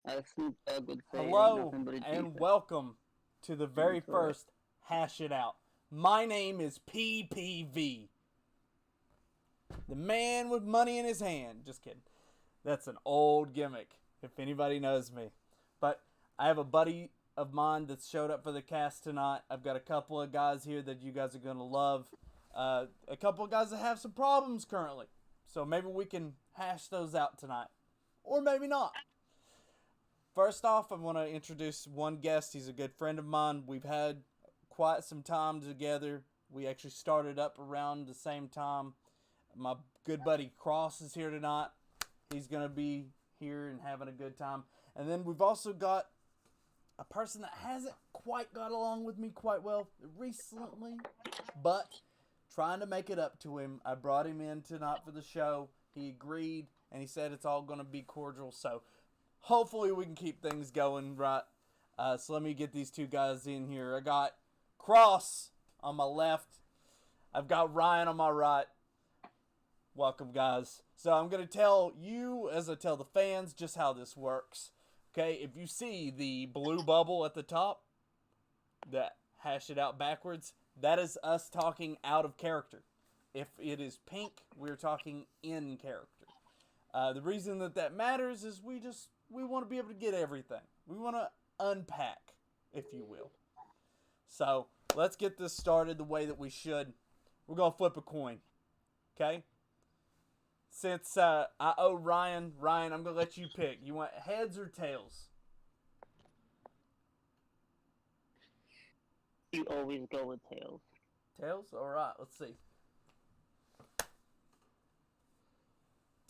As Snoop Dogg would say, it ain't Hello nothing but a and Jeepers. welcome to the very Correct. first Hash It Out. My name is PPV, the man with money in his hand. Just kidding. That's an old gimmick, if anybody knows me. But I have a buddy of mine that showed up for the cast tonight. I've got a couple of guys here that you guys are going to love. A couple of guys that have some problems currently. So maybe we can hash those out tonight. Or maybe not. First off, I want to introduce one guest. He's a good friend of mine. We've had quite some time together. We actually started up around the same time. My good buddy Cross is here tonight. He's going to be here and having a good time. And then we've also got a person that hasn't quite got along with me quite well recently, but trying to make it up to him. I brought him in tonight for the show. He agreed, and he said it's all going to be cordial. So hopefully we can keep things going right. So let me get these two guys in here. I got Cross on my left. I've got Ryan on my right. Welcome, guys. So I'm going to tell you, as I tell the fans, just how this works. Okay, if you see the blue bubble at the top, that hash it out backwards, that is us talking out of character. If it is pink, we're talking in character. The reason that matters is we want to be able to get everything. We want to unpack, if you will. So let's get this started the way that we should. We're gonna flip a coin, okay? Since I owe Ryan, I'm gonna let you pick. You want heads or tails? You always go with tails. Tails. All right. Let's see.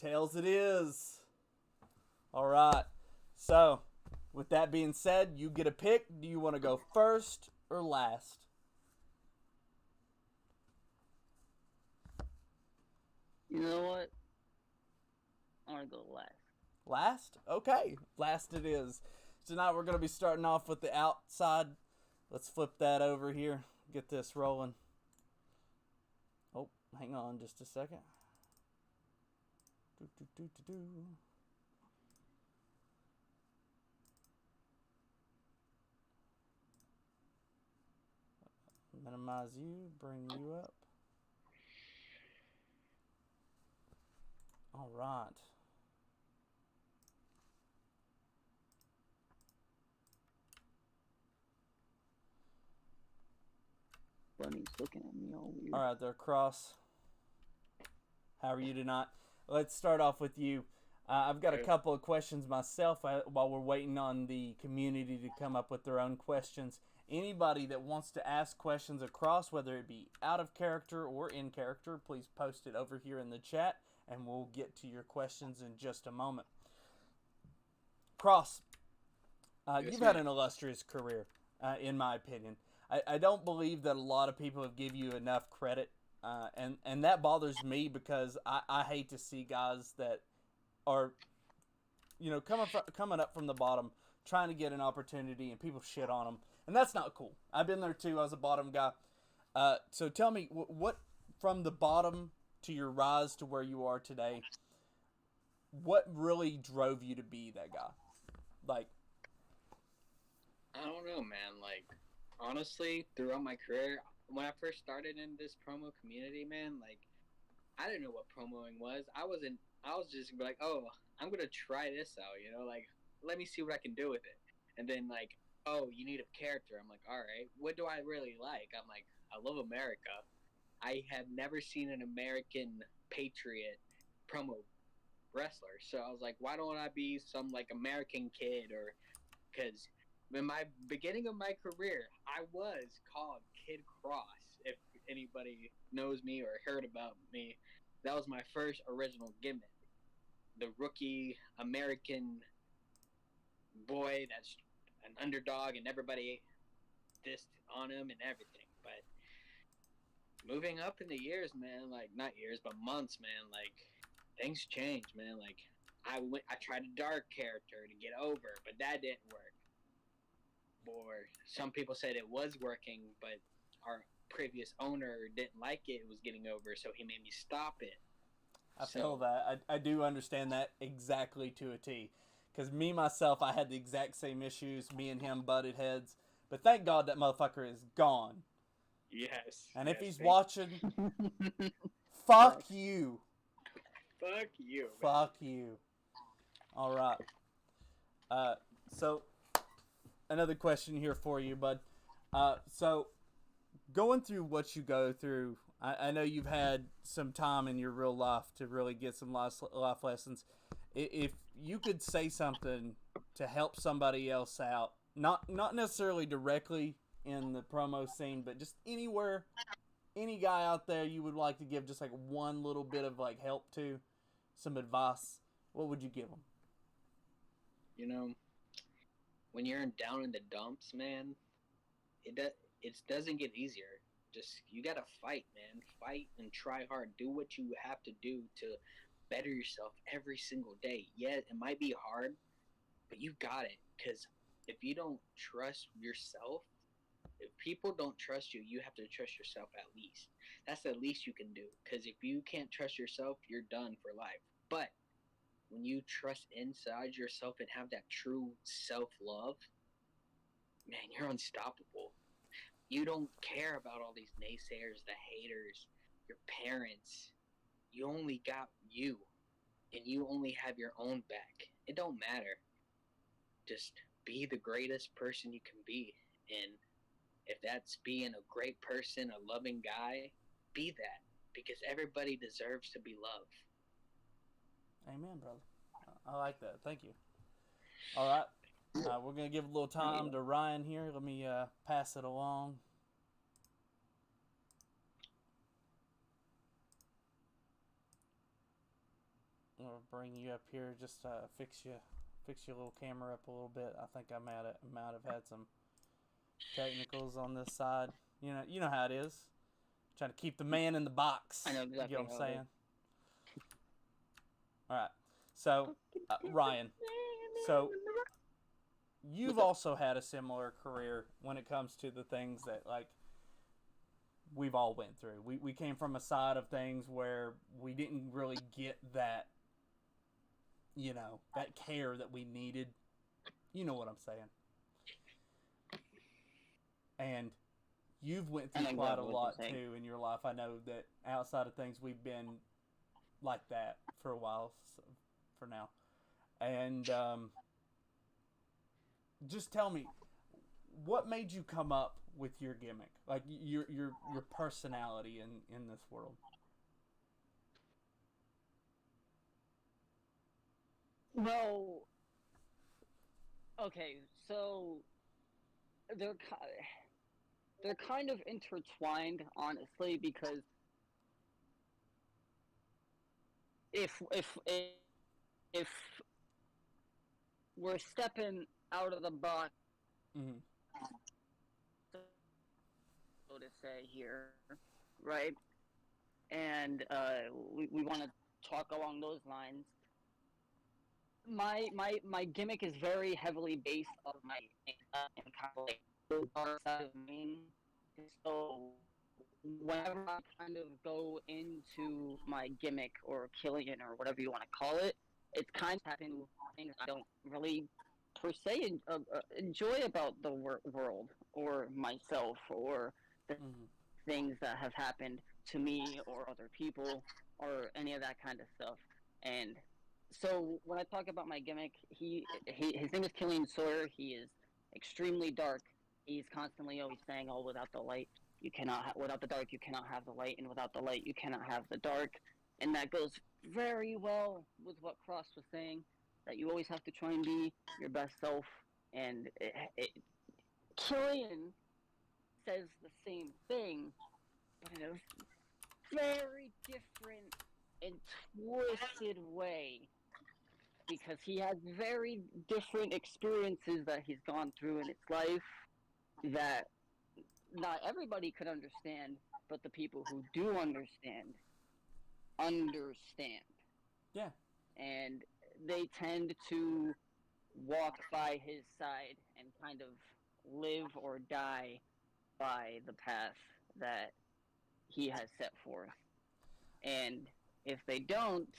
Tails it is. All right. So, with that being said, you get a pick. Do you want to go first or last? You know what? I want to go last. Last? Okay. Last it is. Tonight we're going to be starting off with the outside. Let's flip that over here. Get this rolling. Oh, hang on just a second. Do, do, do, do, do. Minimize you, bring you up. All right. Bunny's looking at me all weird. All right, there, Cross. How are you tonight? Let's start off with you. I've got a couple of questions myself while we're waiting on the community to come up with their own questions. Anybody that wants to ask questions across, whether it be out of character or in character, please post it over here in the chat and we'll get to your questions in just a moment. Cross, Yes, you've had man. an illustrious career, in my opinion. I don't believe that a lot of people have give you enough credit, and that bothers me because I hate to see guys that are coming up from the bottom trying to get an opportunity and people shit on them, and that's not cool. I've been there too. I was a bottom guy. So tell me what from the bottom to your rise to where you are today. What really drove you to be that guy? Like, I don't know, man. Like, honestly, throughout my career, when I first started in this promo community, man, like, I didn't know what promoing was. I was just like, oh, I'm gonna try this out, like, let me see what I can do with it. And then, like, oh, you need a character. I'm like, all right, what do I really like? I'm like, I love America. I have never seen an American patriot promo wrestler. So I was like, why don't I be some, like, American kid or because in my beginning of my career, I was called Kid Cross. If anybody knows me or heard about me, that was my first original gimmick. The rookie American boy that's an underdog and everybody dissed on him and everything. But moving up in the years, man, like not years, but months, man, like things change, man. Like I tried a dark character to get over, but that didn't work. Or some people said it was working, but our previous owner didn't like it. It was getting over, so he made me stop it. I feel So that. I do understand that exactly to a T. Because me, myself, I had the exact same issues. Me and him butted heads. But thank God that motherfucker is gone. Yes. And if yes, he's thank- watching, fuck you. fuck you, man. Fuck you. All right. So another question here for you, bud. So going through what you go through, I know you've had some time in your real life to really get some life lessons. If you could say something to help somebody else out, not necessarily directly in the promo scene, but just anywhere, any guy out there you would like to give just like one little bit of like help to, some advice, what would you give them? You know, when you're down in the dumps, man, it doesn't get easier. Just you gotta fight, man. Fight and try hard. Do what you have to do to better yourself every single day. Yeah, it might be hard, but you got it. Because if you don't trust yourself, if people don't trust you, you have to trust yourself at least. That's the least you can do. Because if you can't trust yourself, you're done for life. But when you trust inside yourself and have that true self-love, man, you're unstoppable. You don't care about all these naysayers, the haters, your parents. You only got you, and you only have your own back. It don't matter. Just be the greatest person you can be. And if that's being a great person, a loving guy, be that. Because everybody deserves to be loved. Amen, brother. I like that. Thank you. All right. We're going to give a little time to Ryan here. Let me pass it along. I'll bring you up here. Just fix your little camera up a little bit. I think I might have had some technicals on this side. You know how it is. Trying to keep the man in the box. I know exactly You know what I'm how it saying? All right. So, Ryan, so you've also had a similar career when it comes to the things that like we've all went through. We came from a side of things where we didn't really get that, that care that we needed. You know what I'm saying? And you've went through quite a lot too in your life. I know that outside of things we've been like that for a while, for now. And just tell me, what made you come up with your gimmick, like your personality in this world? Well, okay, so they're kind of intertwined, honestly, because if we're stepping out of the box, Mm-hmm. so to say here, right? And we want to talk along those lines. My gimmick is very heavily based on my and kind of like the dark side of me. So whenever I kind of go into my gimmick or Killian or whatever you want to call it, it's kind of tapping into things I don't really per se enjoy about the world or myself or the things that have happened to me or other people or any of that kind of stuff. And so when I talk about my gimmick, his name is Killian Sawyer. He is extremely dark. He's constantly always saying, "Oh, without the light, you cannot without the dark, you cannot have the light, and without the light, you cannot have the dark." And that goes very well with what Cross was saying, that you always have to try and be your best self. And Killian says the same thing, but in a very different and twisted way, because he has very different experiences that he's gone through in his life that not everybody could understand, but the people who do understand. Yeah. And they tend to walk by his side and kind of live or die by the path that he has set forth. And if they don't,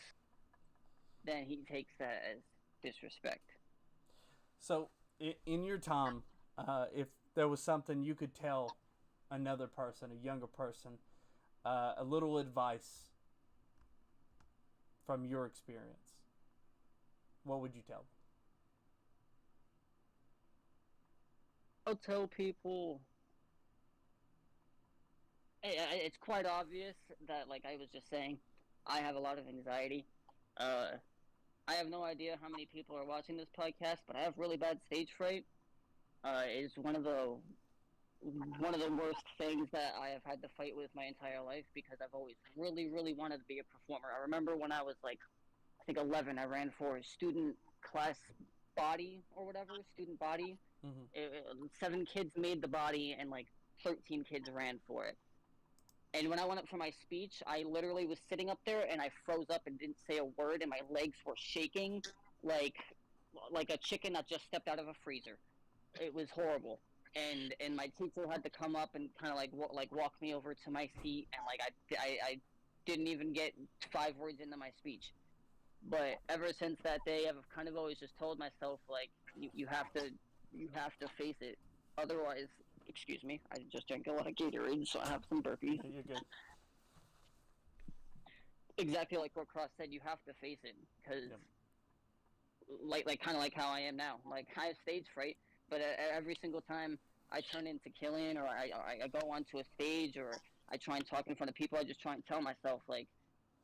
then he takes that as disrespect. So, in your time, if there was something you could tell another person, a younger person, a little advice from your experience, what would you tell them? I'll tell people it's quite obvious that, like I was just saying, I have a lot of anxiety. Uh, I have no idea how many people are watching this podcast, but I have really bad stage fright. It's one of the worst things that I have had to fight with my entire life because I've always really, really wanted to be a performer. I remember when I was like, I think 11, I ran for student class body or whatever, student body. Mm-hmm. 7 kids made the body and like 13 kids ran for it. And when I went up for my speech, I literally was sitting up there and I froze up and didn't say a word, and my legs were shaking like a chicken that just stepped out of a freezer. It was horrible. And my teacher had to come up and kind of like walk me over to my seat, and like I didn't even get 5 words into my speech. But ever since that day, I've kind of always just told myself like you have to face it. Otherwise, excuse me, I just drank a lot of Gatorade, so I have some burpees. You're good. Exactly like what Cross said, you have to face it because, Yep. like kind of like how I am now. Like I have stage fright, but every single time I turn into Killian, or I go onto a stage, or I try and talk in front of people, I just try and tell myself like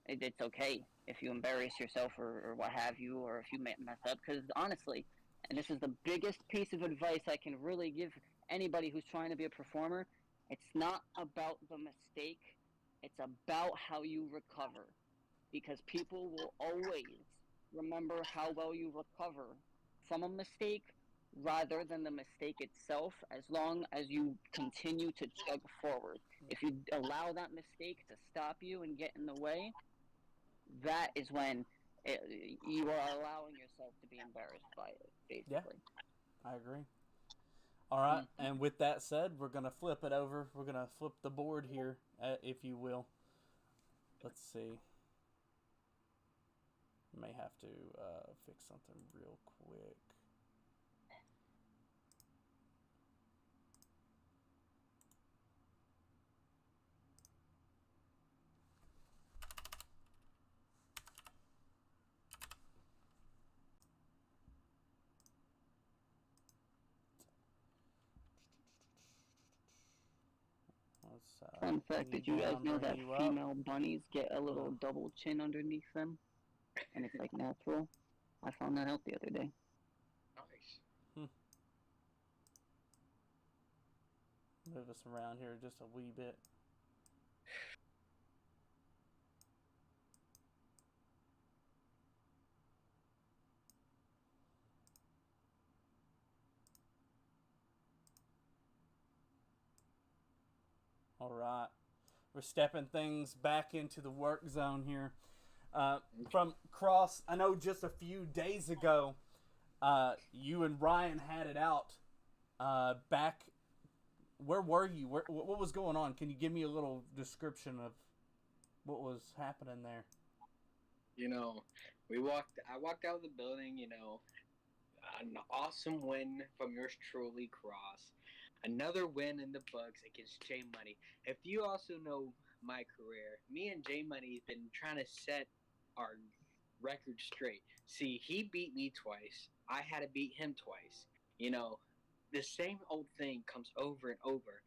it's okay if you embarrass yourself or what have you, or if you mess up. Because honestly, and this is the biggest piece of advice I can really give anybody who's trying to be a performer, it's not about the mistake, it's about how you recover. Because people will always remember how well you recover from a mistake rather than the mistake itself, as long as you continue to chug forward. If you allow that mistake to stop you and get in the way, that is when you are allowing yourself to be embarrassed by it, Yeah, basically. I agree. All right, Mm-hmm. and with that said, we're gonna flip it over. We're gonna flip the board here, if you will. Let's see. May have to fix something real quick. Let's Fun bring fact: you did you guys down, know bring that you up. female bunnies get a little double chin underneath them, and it's like natural? I found that out the other day. Nice. Move us around here just a wee bit. All right. We're stepping things back into the work zone here. From Cross, I know just a few days ago, you and Ryan had it out. Back, where were you? What was going on? Can you give me a little description of what was happening there? You know, I walked out of the building, an awesome win from yours truly, Cross. Another win in the books against J Money. If you also know my career, me and J Money have been trying to set our record straight. See, he beat me twice. I had to beat him twice. The same old thing comes over and over.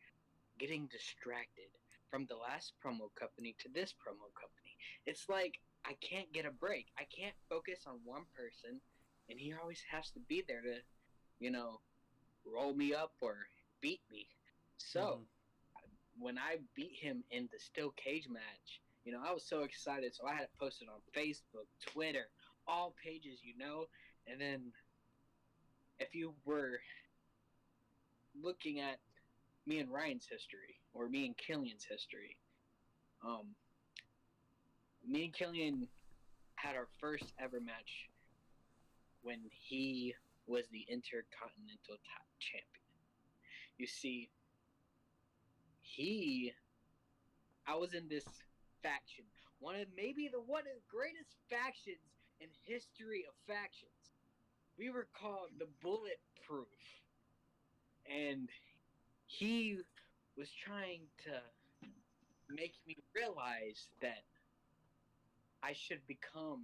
Getting distracted from the last promo company to this promo company. It's like I can't get a break. I can't focus on one person, and he always has to be there to, you know, roll me up or beat me. So when I beat him in the steel cage match, I was so excited. So I had to post it on Facebook, Twitter, all pages, And then if you were looking at me and Ryan's history or me and Killian's history, me and Killian had our first ever match when he was the Intercontinental Champion. You see, I was in this faction, one of the greatest factions in history of factions. we were called the Bulletproof, and he was trying to make me realize that I should become.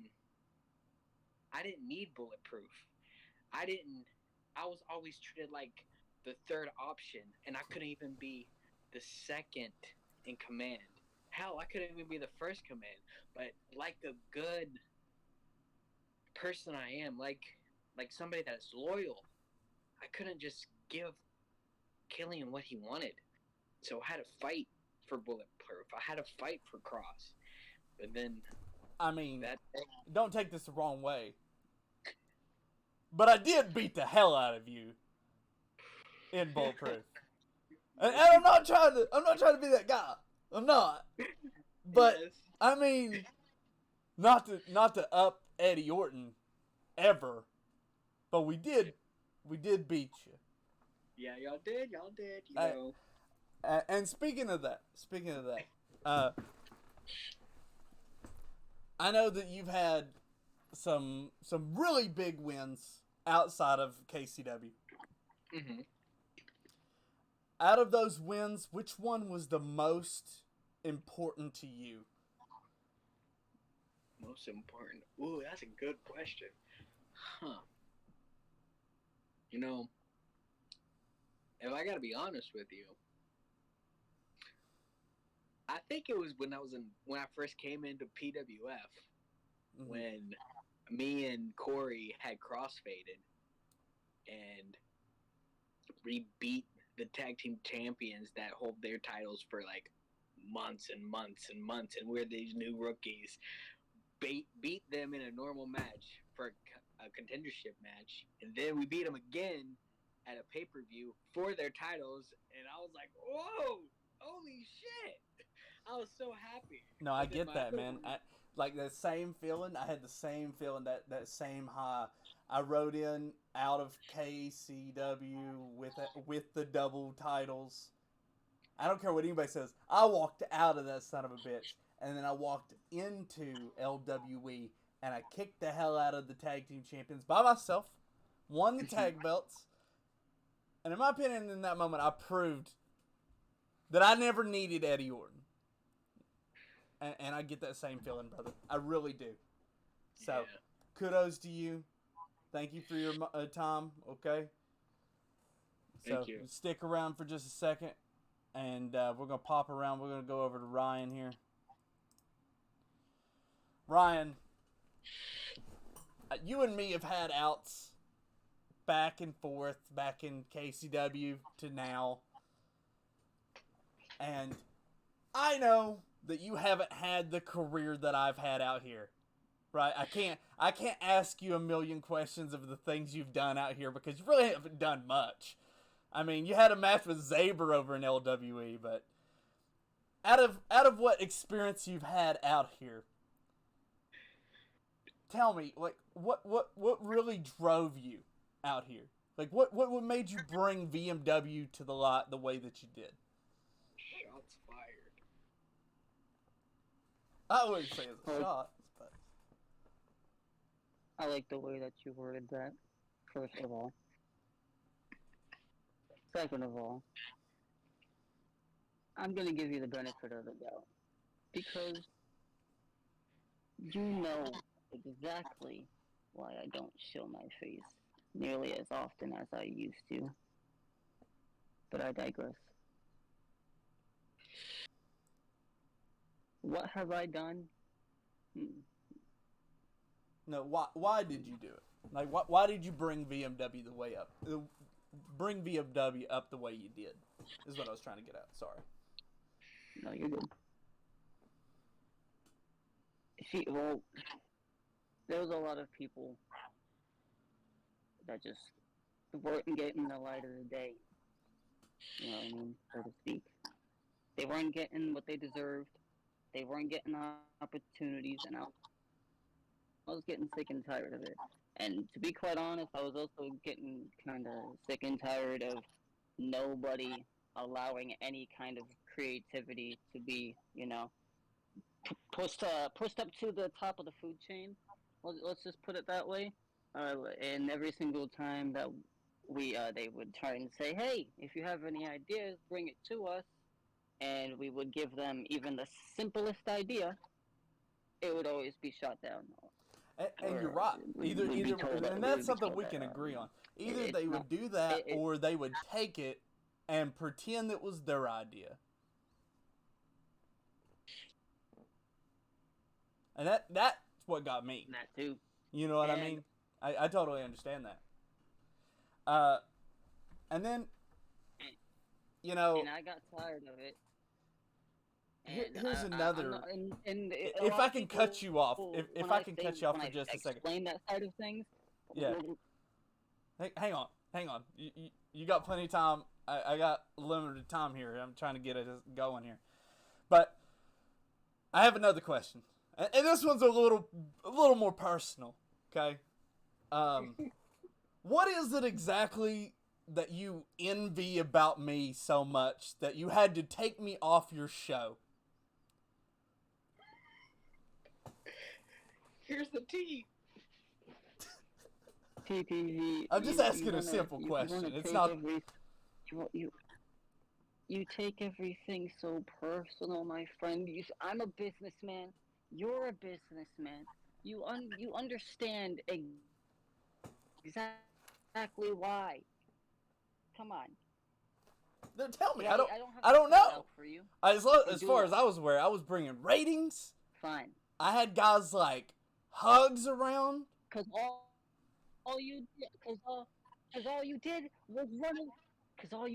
I didn't need Bulletproof. I didn't. I was always treated like the third option, and I couldn't even be the second in command. Hell, I couldn't even be the first command. But like a good person I am, like somebody that's loyal, I couldn't just give Killian what he wanted. So I had to fight for Bulletproof. I had to fight for Cross. But then I mean, that don't take this the wrong way, but I did beat the hell out of you in Bulletproof. And I'm not trying to be that guy. I'm not. But yes. I mean, not to up Eddie Orton ever, but we did beat you. Yeah, y'all did. You I- know. And speaking of that, I know that you've had some really big wins outside of KCW. Mm-hmm. Out of those wins, which one was the most important to you? Most important. Ooh, that's a good question. Huh. You know, if I gotta be honest with you, I think it was when I first came into PWF, Mhm. when me and Corey had crossfaded, and we beat the tag team champions that hold their titles for like months and months and months, and we're these new rookies. Beat them in a normal match for a contendership match, and then we beat them again at a pay-per-view for their titles, and I was like, whoa, holy shit. I was so happy. No, I And then get my that, other man. one- Like that same feeling. I had the same feeling, that same high. I rode in out of KCW with the double titles. I don't care what anybody says. I walked out of that son of a bitch, and then I walked into LWE, and I kicked the hell out of the tag team champions by myself, won the tag belts, and in my opinion, in that moment, I proved that I never needed Eddie Orton. And I get that same feeling, brother. I really do. So, Yeah. kudos to you. Thank you for your time, okay? So, Thank you. stick around for just a second, and we're going to pop around. We're going to go over to Ryan here. Ryan, you and me have had outs back and forth, back in KCW to now. And I know that you haven't had the career that I've had out here, right? I can't ask you a million questions of the things you've done out here because you really haven't done much. I mean, you had a match with Zaber over in LWE, but out of what experience you've had out here, tell me, like, what really drove you out here? Like, what made you bring VMW to the lot the way that you did? Shots fired. I wouldn't say it's a shot, but I like the way that you worded that, first of all. Second of all, I'm going to give you the benefit of the doubt. Because you know exactly why I don't show my face nearly as often as I used to. But I digress. What have I done? no. Why did you do it? Like, why did you bring VMW the way up? Bring VMW up the way you did is what I was trying to get at. Sorry. No, you're good. See, well, there was a lot of people that just weren't getting the light of the day. You know what I mean, so to speak. They weren't getting what they deserved. They weren't getting opportunities, and I was getting sick and tired of it. And to be quite honest, I was also getting kind of sick and tired of nobody allowing any kind of creativity to be, pushed up to the top of the food chain. Let's just put it that way. And every single time that they would try and say, "Hey, if you have any ideas, bring it to us," and we would give them even the simplest idea, it would always be shot down. And you're Or right. we'd be told that And we that's would be something told we that can agree on. Either it's they not would do that, it, or they would take it and pretend it was their idea. And that's what got me. that too. You know what I And- mean? I totally understand that. And then, you know, And I got tired of it. here's another. I'm not- and a If lot I of can people, cut you off, if when I can say- cut you off when for I just a second. explain that side of things. Yeah. Hang on. You got plenty of time. I got limited time here. I'm trying to get it going here. But I have another question. And this one's a little more personal, okay? What is it exactly that you envy about me so much that you had to take me off your show? Here's the tea. PPV. I'm just asking a simple question. It's not. You take everything so personal, my friend. I'm a businessman. You're a businessman. You understand exactly why. Come on. Then tell me. Yeah, I don't have to spell it know. out for you. As do far it. as I was aware, I was bringing ratings. Fine. I had guys like Hugs around. Cause all you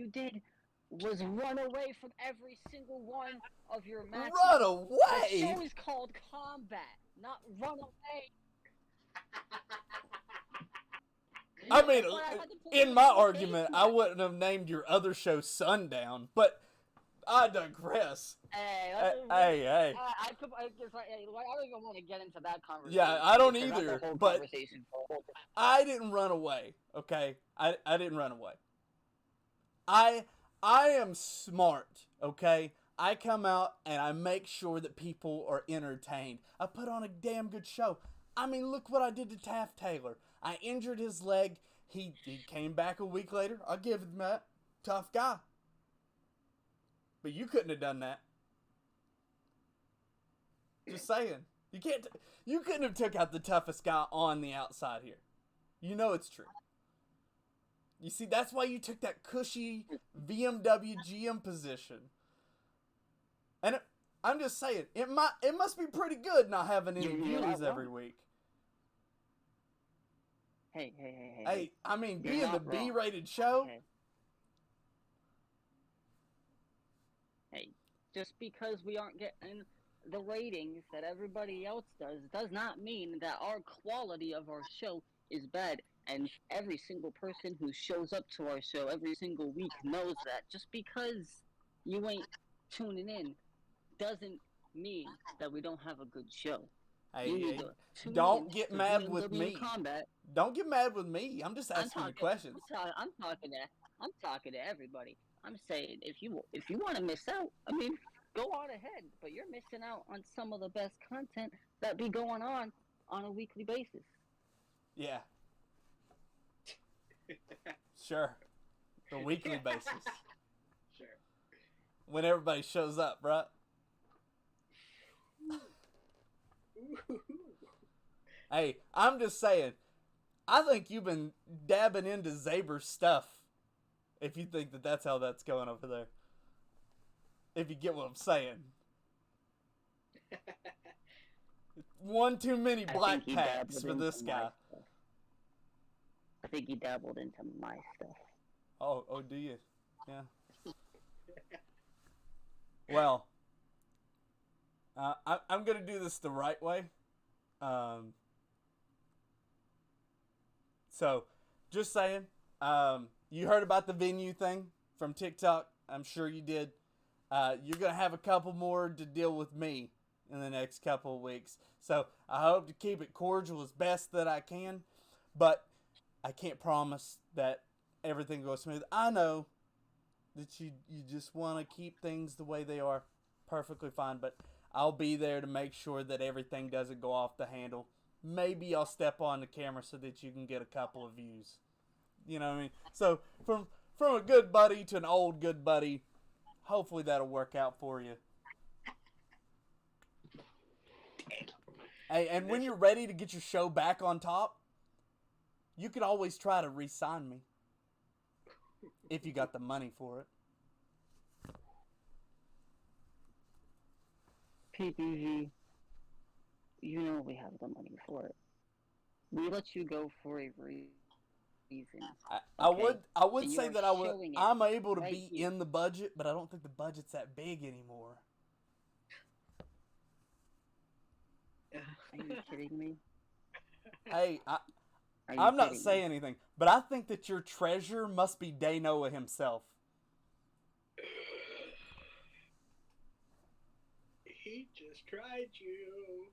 did was run away from every single one of your matches. Run The away. show is called Combat, not Run Away. I mean, That's why I had to put in it my on the argument, I pavement. wouldn't have named your other show Sundown, but I digress. Hey, Hey. I don't even want to get into that conversation. Yeah, I don't because that's a either, whole but- conversation for a whole different- I didn't run away, okay? I didn't run away. I am smart, okay? I come out and I make sure that people are entertained. I put on a damn good show. I mean, look what I did to Taft Taylor. I injured his leg. He came back a week later. I'll give him that. Tough guy. But you couldn't have done that. Just saying. You couldn't have took out the toughest guy on the outside here. You know it's true. You see, that's why you took that cushy BMW GM position. And I'm just saying, it must be pretty good not having any You're viewers not every wrong. week. Hey. Hey, I mean, You're being the not wrong. B-rated show, Okay. Hey, just because we aren't getting the ratings that everybody else does not mean that our quality of our show is bad. And every single person who shows up to our show every single week knows that. Just because you ain't tuning in doesn't mean that we don't have a good show. hey, You need hey, to tune don't in get to mad with BMW me. Combat. Don't get mad with me. I'm just asking the questions. I'm talking to everybody. I'm saying if you want to miss out, I mean, go on ahead. But you're missing out on some of the best content that be going on a weekly basis. Yeah, sure. The weekly basis. Sure. When everybody shows up, right? Hey, I'm just saying, I think you've been dabbing into Zaber's stuff. If you think that that's how that's going over there. If you get what I'm saying. One too many I black think he packs dabbled for into this my guy. stuff. I think he dabbled into my stuff. Oh, do you? Yeah. Well, I'm gonna do this the right way. So, just saying. You heard about the venue thing from TikTok? I'm sure you did. You're gonna have a couple more to deal with me in the next couple of weeks. So I hope to keep it cordial as best that I can, but I can't promise that everything goes smooth. I know that you just want to keep things the way they are, perfectly fine, but I'll be there to make sure that everything doesn't go off the handle maybe I'll step on the camera so that you can get a couple of views. You know what I mean? So from a good buddy to an old good buddy, hopefully that'll work out for you. Hey, and when you're ready to get your show back on top, you could always try to re-sign me. If you got the money for it. PPV, you know we have the money for it. We let you go for a reason. I Okay? would And say you're that showing it I'm able to right be here. in the budget, but I don't think the budget's that big anymore. Are you kidding me? Hey, Are you I'm not kidding me? saying anything, but I think that your treasure must be Danoa himself. He just tried you.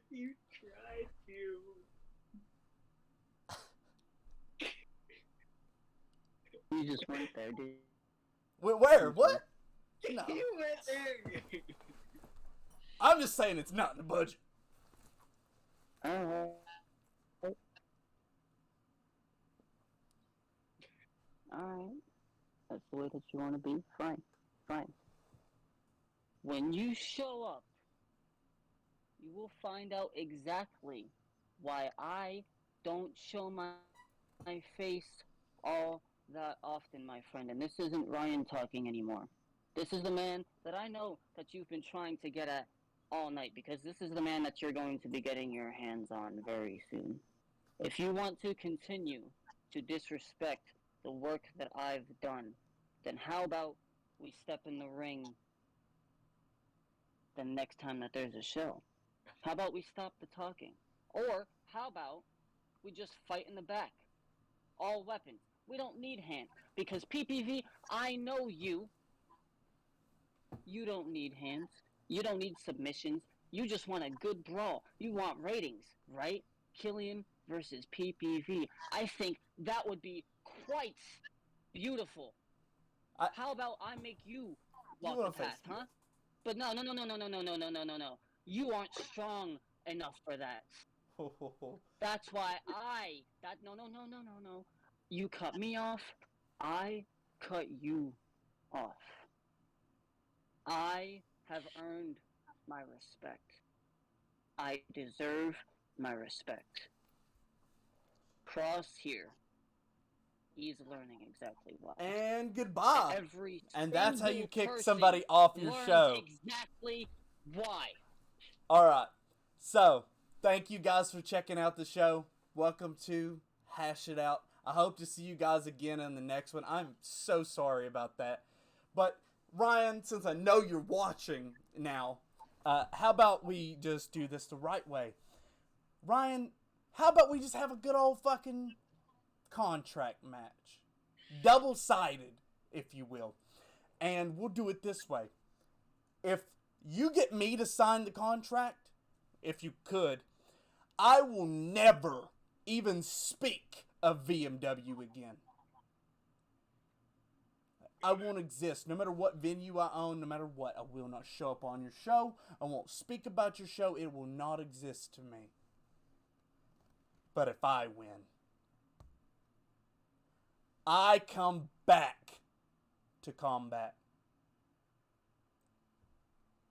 You tried you. You just went there, dude. Where? What? No. You went there. I'm just saying it's not in the budget. Alright. That's the way that you want to be? Fine. Fine. When you show up, you will find out exactly why I don't show my face all that often, my friend. And this isn't Ryan talking anymore. This is the man that I know that you've been trying to get at all night, because this is the man that you're going to be getting your hands on very soon. If you want to continue to disrespect the work that I've done, then how about we step in the ring the next time that there's a show? How about we stop the talking? Or how about we just fight in the back? All weapons. We don't need hands. Because PPV, I know you. You don't need hands. You don't need submissions. You just want a good brawl. You want ratings, right? Killian versus PPV. I think that would be quite beautiful. How about I make you walk the path, huh? But no. You aren't strong enough for that. That's why no. You cut me off. I cut you off. I have earned my respect. I deserve my respect. Cross here. He's learning exactly why. And goodbye. Every And that's how you single kick person somebody off your learns show. exactly why. Alright. So, thank you guys for checking out the show. Welcome to Hash It Out. I hope to see you guys again in the next one. I'm so sorry about that. But, Ryan, since I know you're watching now, how about we just do this the right way? Ryan, how about we just have a good old fucking contract match? Double-sided, if you will. And we'll do it this way. If you get me to sign the contract, if you could, I will never even speak of VMW again. I won't exist. No matter what venue I own, no matter what, I will not show up on your show. I won't speak about your show. It will not exist to me. But if I win, I come back to combat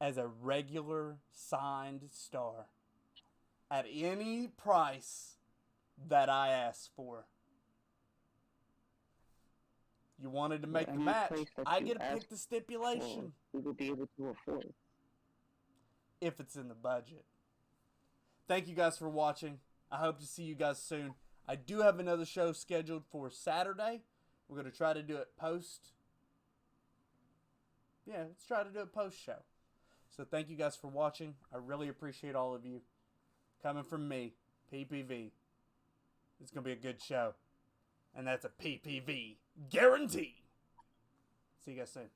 as a regular signed star at any price that I ask for. You wanted to make the Any match, price that I you get to ask pick the stipulation We will be able to afford. if it's in the budget. Thank you guys for watching. I hope to see you guys soon. I do have another show scheduled for Saturday. We're going to try to do it post. Yeah, let's try to do it post show. So thank you guys for watching. I really appreciate all of you. Coming from me, PPV. It's going to be a good show. And that's a PPV guarantee. See you guys soon.